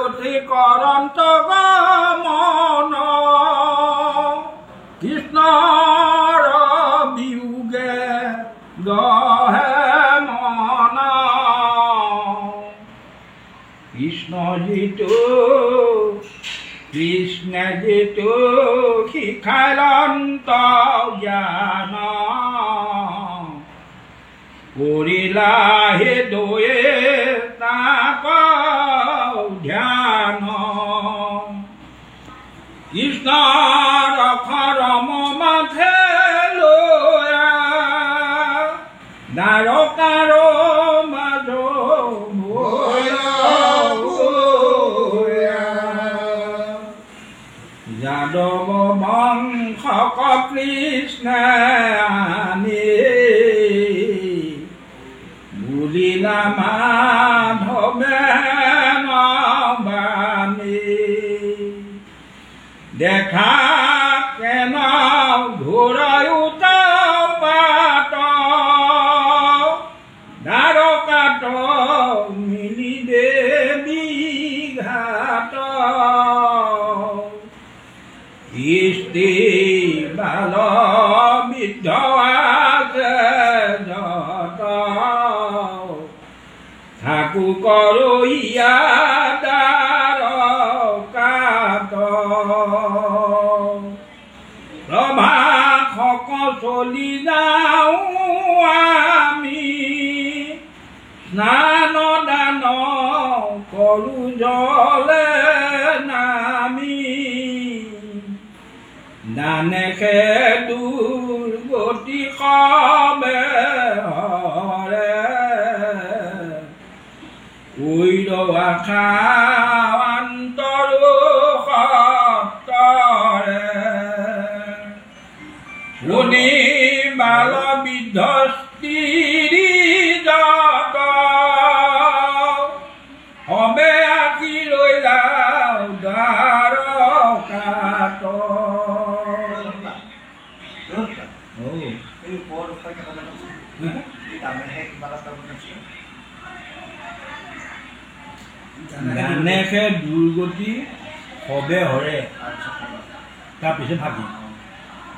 অধিকৰন্ত মন কৃষ্ণৰ বিয়োগে দহে মন কৃষ্ণে যিটো শিখাইলন্ত জ্ঞান কৰিলা হে দয়ে তাক ধ্যান কৃষ্ণৰ খৰম মাথে লয়া দ্বাৰকাৰ মাজ যাদৱ বংশক কৃষ্ণে আনি বুলিলা মাধৱে নবানি দেখা কেন ঘূৰায়ুত পাত দ্বাৰকাত মিলি দেৱী ঘাট ইষ্টি বাল বিদ্ধ আছে যত থাকু কৰৈয়া দ্বাৰকাত প্ৰভাসক চলি যাওঁ আমি স্নান দান কৰো জলে নামি দানেকে দুৰ্গতি কবে হৰে উইৰ আশা অন্তৰো সত্তৰে শুনি বাল বিধ্বস্তি যত সবে আঁকি ৰৈলা দ্বাৰকাত দানেকে দুৰ্গতি সবে হৰে তাৰপিছত ভাবি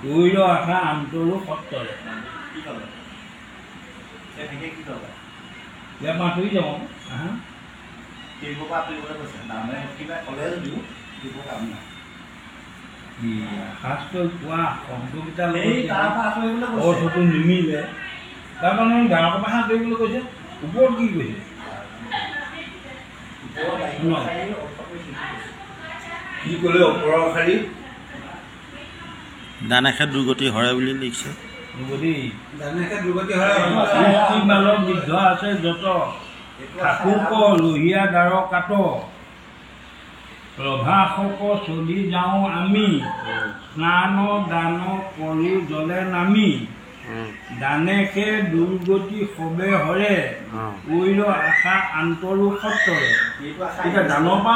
দৈৰ আশা অন্তৰো সত্তৰে ইয়াত মাতৰি যাওঁ শাস্ত্ৰই কোৱা শব্দকেইটা অৰ্থটো নিমিলে তাৰমানে গাঁৱৰ পৰা হাত ধৰিবলৈ কৈছে ওপৰত কি কৈছে কি ক'লে ওপৰৰ শাৰী দানেকে দুৰ্গতি হৰে বুলি লিখিছে বৃদ্ধ আছে যত ঠাকুৰক লোহিয়া দ্বাৰকাত প্ৰভাসক চলি যাওঁ আমি স্নান দান কৰো জলে নামি দানেকে দুৰ্গতি সবে হৰে উইৰ আশা অন্তৰো সত্তৰে এতিয়া দানৰ পৰা